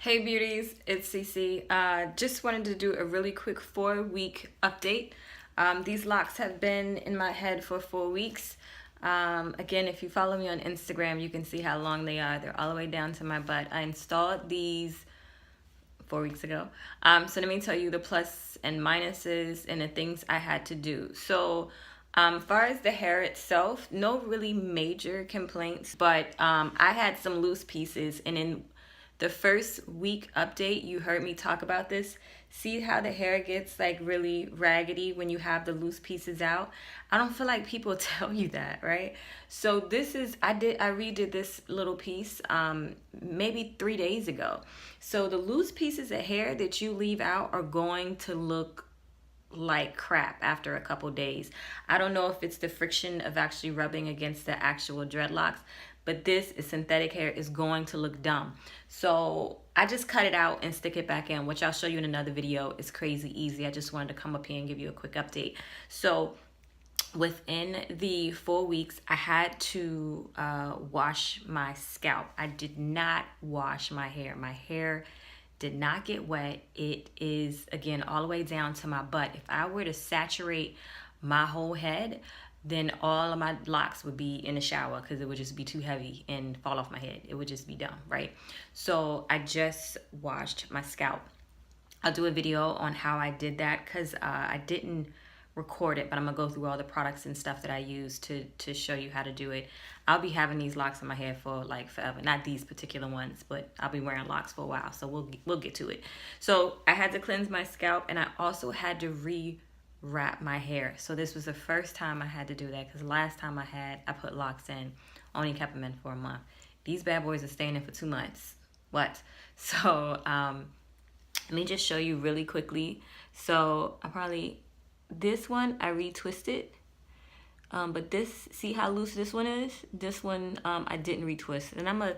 Hey beauties, it's Cece. Just wanted to do a really quick 4-week update. These locks have been in my head for 4 weeks. Again, if you follow me on Instagram, you can see how long they are. They're all the way down to my butt. I installed these 4 weeks ago. So let me tell you the plus and minuses and the things I had to do. So as far as the hair itself, no really major complaints, but I had some loose pieces, and in the first week update, you heard me talk about this. See how the hair gets like really raggedy when you have the loose pieces out? I don't feel like people tell you that, right? So this is, I redid this little piece maybe 3 days ago. So the loose pieces of hair that you leave out are going to look like crap after a couple days. I don't know if it's the friction of actually rubbing against the actual dreadlocks, but this is synthetic hair is going to look dumb. So I just cut it out and stick it back in, which I'll show you in another video. It's crazy easy. I just wanted to come up here and give you a quick update. So within the 4 weeks, I had to wash my scalp. I did not wash my hair. My hair did not get wet. It is, again, all the way down to my butt. If I were to saturate my whole head, then all of my locks would be in the shower because it would just be too heavy and fall off my head. It would just be dumb, right? So I just washed my scalp. I'll do a video on how I did that because I didn't record it, but I'm gonna go through all the products and stuff that I use to show you how to do it. I'll be having these locks in my hair for like forever. Not these particular ones, but I'll be wearing locks for a while, so we'll get to it. So I had to cleanse my scalp, and I also had to rewrap my hair. So this was the first time I had to do that because last time I put locks in, only kept them in for a month. These bad boys are staying in for 2 months. What? So let me just show you really quickly. So this one I retwisted, but this, see how loose this one is? This one I didn't retwist, and I'm gonna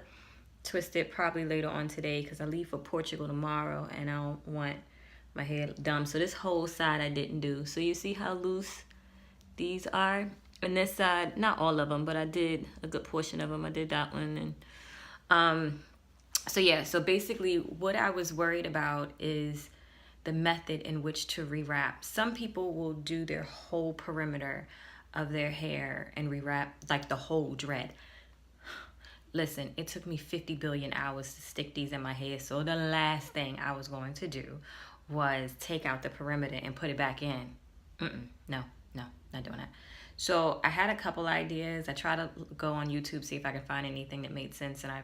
twist it probably later on today because I leave for Portugal tomorrow and I don't want my hair dumb. So this whole side I didn't do. So you see how loose these are? And this side, not all of them, but I did a good portion of them. I did that one. And so yeah, so basically what I was worried about is the method in which to rewrap. Some people will do their whole perimeter of their hair and rewrap like the whole dread. Listen, it took me 50 billion hours to stick these in my hair. So the last thing I was going to do was take out the perimeter and put it back in. No, not doing that. So I had a couple ideas. I tried to go on YouTube, see if I could find anything that made sense, and I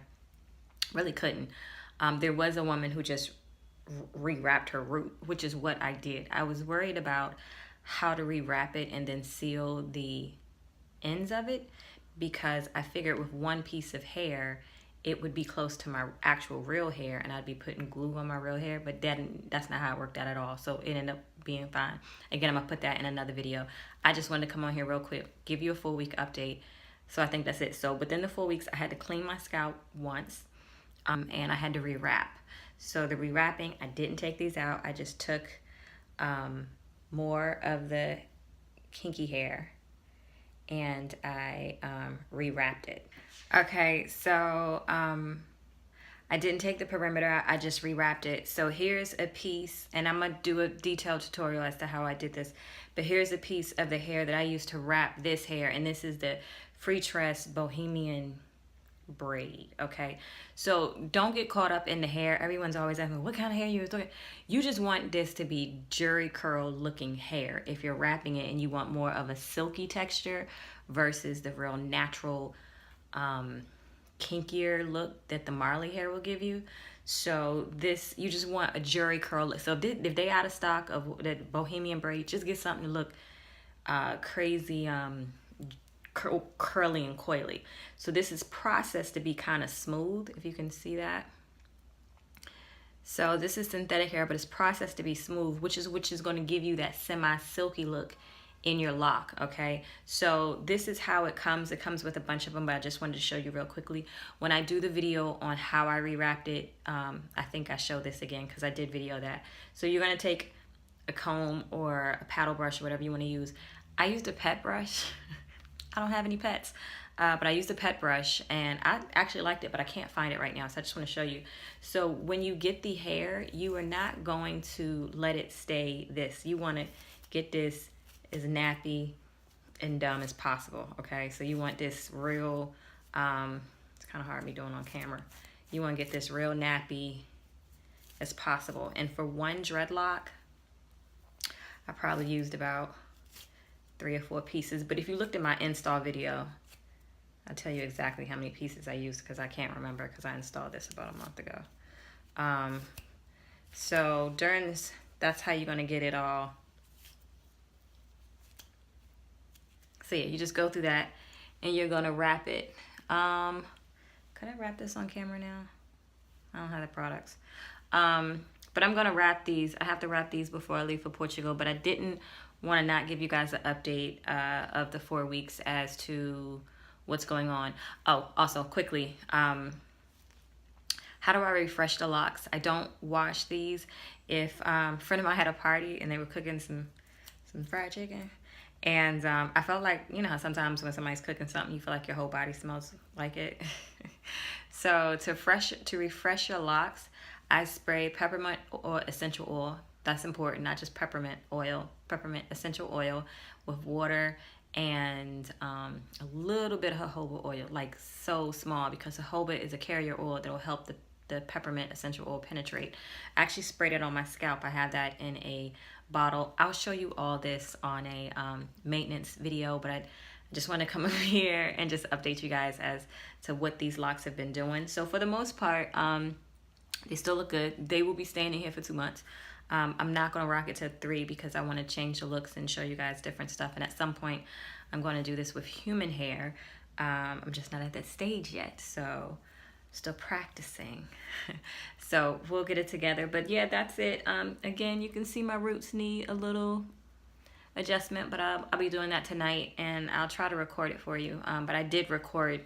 really couldn't. There was a woman who just rewrapped her root, which is what I did. I was worried about how to rewrap it and then seal the ends of it because I figured with one piece of hair it would be close to my actual real hair and I'd be putting glue on my real hair, but that's not how it worked out at all. So it ended up being fine. Again, I'm gonna put that in another video. I just wanted to come on here real quick, give you a 4-week update. So I think that's it. So within the 4 weeks, I had to clean my scalp once, and I had to rewrap. So the rewrapping, I didn't take these out. I just took more of the kinky hair and I rewrapped it. Okay, so I didn't take the perimeter out. I just rewrapped it. So here's a piece, and I'm gonna do a detailed tutorial as to how I did this. But here's a piece of the hair that I used to wrap this hair, and this is the Free Tress Bohemian braid. Okay, so don't get caught up in the hair. Everyone's always asking what kind of hair you was doing. You just want this to be jerry curl looking hair if you're wrapping it and you want more of a silky texture versus the real natural kinkier look that the Marley hair will give you. So this, you just want a jerry curl look. So if they out of stock of the Bohemian braid, just get something to look crazy curly and coily. So this is processed to be kind of smooth, if you can see that. So this is synthetic hair, but it's processed to be smooth, which is going to give you that semi-silky look in your lock. Okay, so this is how it comes. It comes with a bunch of them, but I just wanted to show you real quickly. When I do the video on how I rewrapped it, I think I show this again because I did video that. So you're going to take a comb or a paddle brush or whatever you want to use. I used a pet brush. I don't have any pets. but I used a pet brush and I actually liked it, but I can't find it right now, so I just want to show you. So when you get the hair, you are not going to let it stay this. You want to get this as nappy and dumb as possible, okay? So you want this real, it's kind of hard me doing on camera. You want to get this real nappy as possible. And for one dreadlock, I probably used about 3 or 4 pieces. But if you looked at my install video, I'll tell you exactly how many pieces I used because I can't remember because I installed this about a month ago. So during this, that's how you're going to get it all. So yeah, you just go through that and you're going to wrap it. Could I wrap this on camera now? I don't have the products. But I'm going to wrap these. I have to wrap these before I leave for Portugal, but I didn't want to not give you guys an update of the 4 weeks as to what's going on. Oh, also quickly, how do I refresh the locks? I don't wash these. If a friend of mine had a party and they were cooking some fried chicken, and I felt like, you know how sometimes when somebody's cooking something, you feel like your whole body smells like it. So to refresh your locks, I spray peppermint or essential oil. That's important, not just peppermint oil, peppermint essential oil with water and a little bit of jojoba oil, like so small, because jojoba is a carrier oil that will help the peppermint essential oil penetrate. I actually sprayed it on my scalp. I have that in a bottle. I'll show you all this on a maintenance video, but I just want to come over here and just update you guys as to what these locks have been doing. So for the most part, they still look good. They will be staying in here for 2 months. I'm not going to rock it to 3 because I want to change the looks and show you guys different stuff. And at some point, I'm going to do this with human hair. I'm just not at that stage yet, so still practicing. So we'll get it together. But yeah, that's it. Again, you can see my roots need a little adjustment, but I'll be doing that tonight, and I'll try to record it for you. But I did record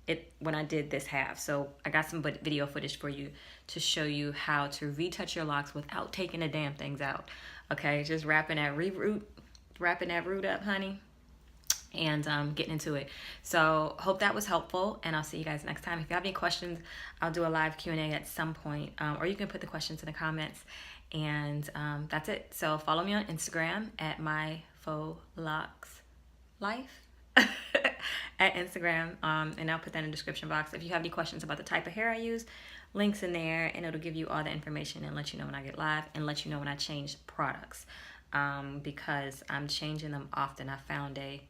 it when I did this half, so I got some video footage for you to show you how to retouch your locks without taking the damn things out. Okay, just wrapping that root up, honey, and getting into it. So hope that was helpful, and I'll see you guys next time. If you have any questions, I'll do a live Q&A at some point, or you can put the questions in the comments. And that's it. So follow me on Instagram at my Faux Locs Life at Instagram, and I'll put that in the description box. If you have any questions about the type of hair I use, links in there, and it'll give you all the information and let you know when I get live and let you know when I change products, because I'm changing them often. I found a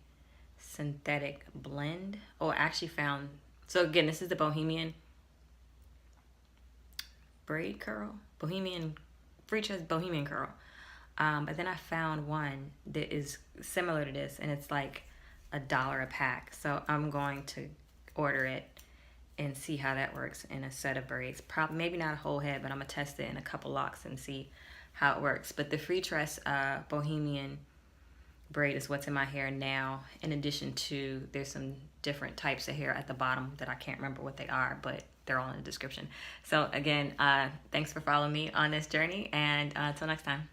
synthetic blend, or actually found, so again, this is the Bohemian braid curl, Bohemian curl, but then I found one that is similar to this, and it's like $1 a pack. So I'm going to order it and see how that works in a set of braids. Probably maybe not a whole head, but I'm gonna test it in a couple locks and see how it works. But the free tress Bohemian braid is what's in my hair now, in addition to there's some different types of hair at the bottom that I can't remember what they are, but they're all in the description. So again, thanks for following me on this journey, and until next time.